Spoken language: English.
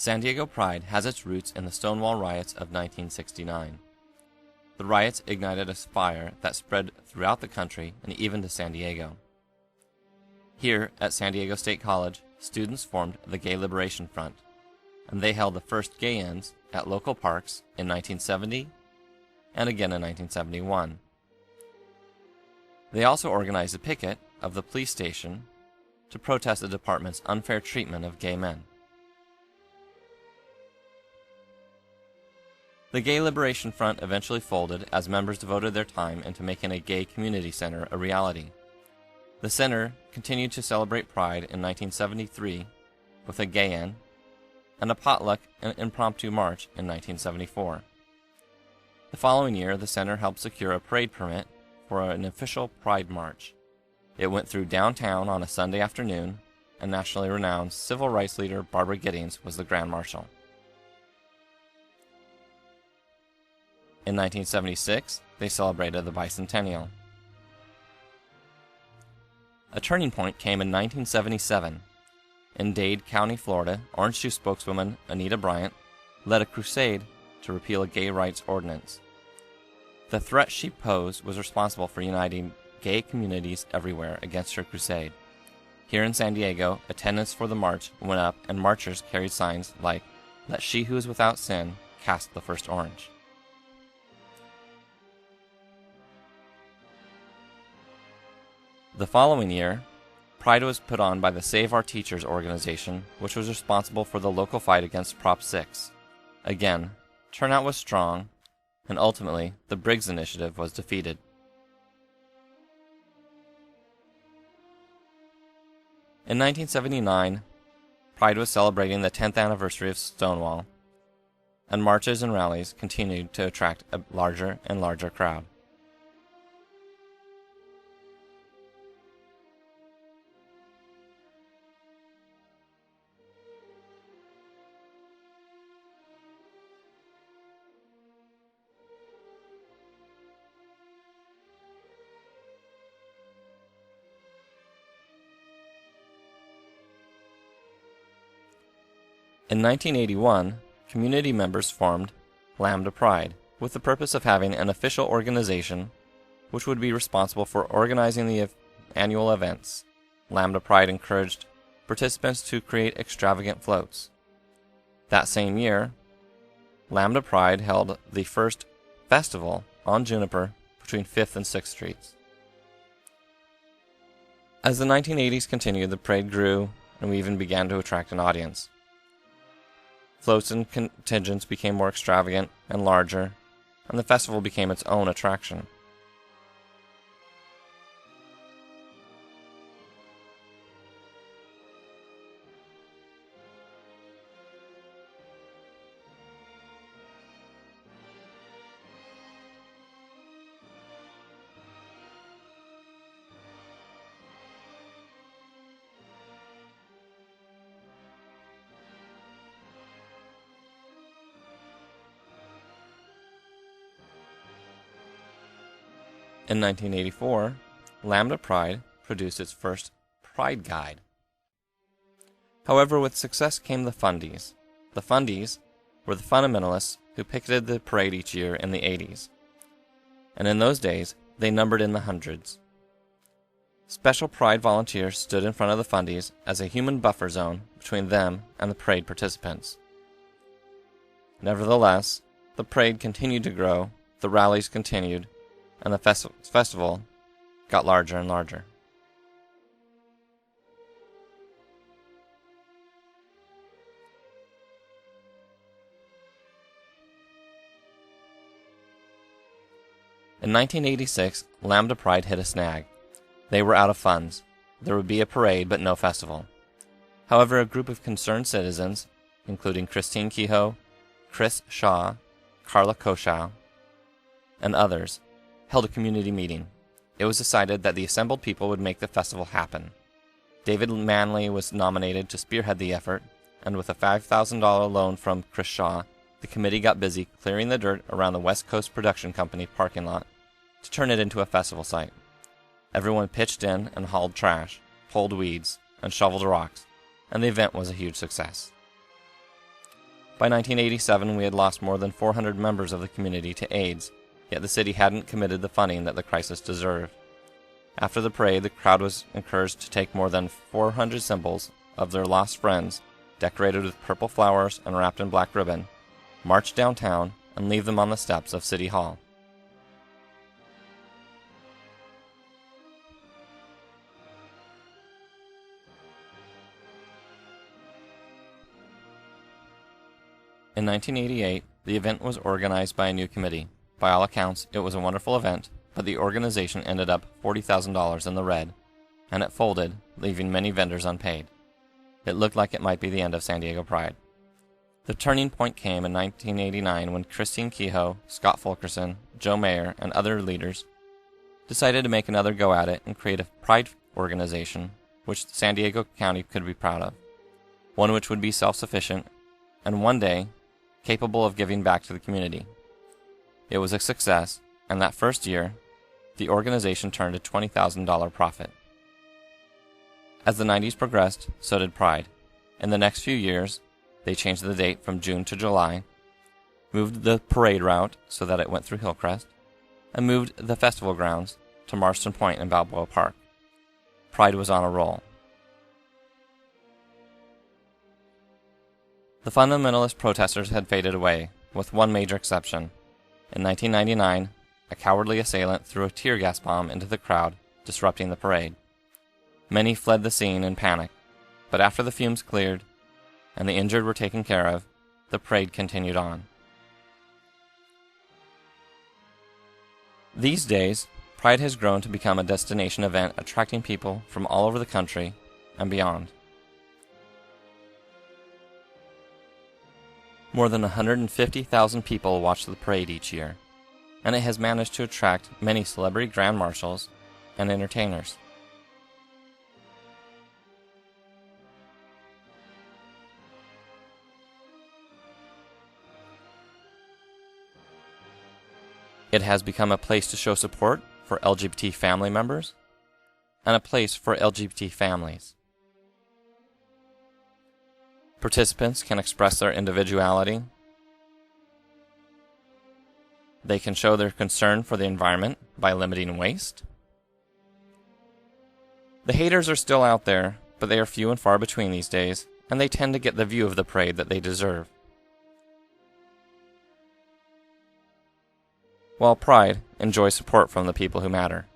San Diego Pride has its roots in the Stonewall riots of 1969. The riots ignited a fire that spread throughout the country and even to San Diego. Here at San Diego State College, students formed the Gay Liberation Front, and they held the first gay-ins at local parks in 1970 and again in 1971. They also organized a picket of the police station to protest the department's unfair treatment of gay men. The Gay Liberation Front eventually folded as members devoted their time into making a gay community center a reality. The center continued to celebrate Pride in 1973 with a gay-in and a potluck and impromptu march in 1974. The following year, the center helped secure a parade permit for an official Pride March. It went through downtown on a Sunday afternoon, and nationally renowned civil rights leader Barbara Giddings was the Grand Marshal. In 1976, they celebrated the bicentennial. A turning point came in 1977. In Dade County, Florida, Orange Juice spokeswoman Anita Bryant led a crusade to repeal a gay rights ordinance. The threat she posed was responsible for uniting gay communities everywhere against her crusade. Here in San Diego, attendance for the march went up and marchers carried signs like, "Let she who is without sin cast the first orange." The following year, Pride was put on by the Save Our Teachers organization, which was responsible for the local fight against Prop 6. Again, turnout was strong, and ultimately, the Briggs Initiative was defeated. In 1979, Pride was celebrating the 10th anniversary of Stonewall, and marches and rallies continued to attract a larger and larger crowd. In 1981, community members formed Lambda Pride with the purpose of having an official organization which would be responsible for organizing the annual events. Lambda Pride encouraged participants to create extravagant floats. That same year, Lambda Pride held the first festival on Juniper between 5th and 6th Streets. As the 1980s continued, the parade grew and we even began to attract an audience. Floats and contingents became more extravagant and larger, and the festival became its own attraction. In 1984, Lambda Pride produced its first Pride Guide. However, with success came the fundies. The fundies were the fundamentalists who picketed the parade each year in the 80s. And in those days, they numbered in the hundreds. Special Pride volunteers stood in front of the fundies as a human buffer zone between them and the parade participants. Nevertheless, the parade continued to grow, the rallies continued, and the festival got larger and larger. In 1986, Lambda Pride hit a snag. They were out of funds. There would be a parade, but no festival. However, a group of concerned citizens, including Christine Kehoe, Chris Shaw, Carla Koshow, and others, held a community meeting. It was decided that the assembled people would make the festival happen. David Manley was nominated to spearhead the effort, and with a $5,000 loan from Chris Shaw, the committee got busy clearing the dirt around the West Coast Production Company parking lot to turn it into a festival site. Everyone pitched in and hauled trash, pulled weeds, and shoveled rocks, and the event was a huge success. By 1987, we had lost more than 400 members of the community to AIDS, yet the city hadn't committed the funding that the crisis deserved. After the parade, the crowd was encouraged to take more than 400 symbols of their lost friends, decorated with purple flowers and wrapped in black ribbon, march downtown, and leave them on the steps of City Hall. In 1988, the event was organized by a new committee. By all accounts, it was a wonderful event, but the organization ended up $40,000 in the red, and it folded, leaving many vendors unpaid. It looked like it might be the end of San Diego Pride. The turning point came in 1989 when Christine Kehoe, Scott Fulkerson, Joe Mayer, and other leaders decided to make another go at it and create a pride organization which San Diego County could be proud of, one which would be self-sufficient and one day capable of giving back to the community. It was a success, and that first year, the organization turned a $20,000 profit. As the 90s progressed, so did Pride. In the next few years, they changed the date from June to July, moved the parade route so that it went through Hillcrest, and moved the festival grounds to Marston Point and Balboa Park. Pride was on a roll. The fundamentalist protesters had faded away, with one major exception. In 1999, a cowardly assailant threw a tear gas bomb into the crowd, disrupting the parade. Many fled the scene in panic, but after the fumes cleared and the injured were taken care of, the parade continued on. These days, Pride has grown to become a destination event attracting people from all over the country and beyond. More than 150,000 people watch the parade each year, and it has managed to attract many celebrity grand marshals and entertainers. It has become a place to show support for LGBT family members and a place for LGBT families. Participants can express their individuality. They can show their concern for the environment by limiting waste. The haters are still out there, but they are few and far between these days, and they tend to get the view of the parade that they deserve. While Pride enjoys support from the people who matter.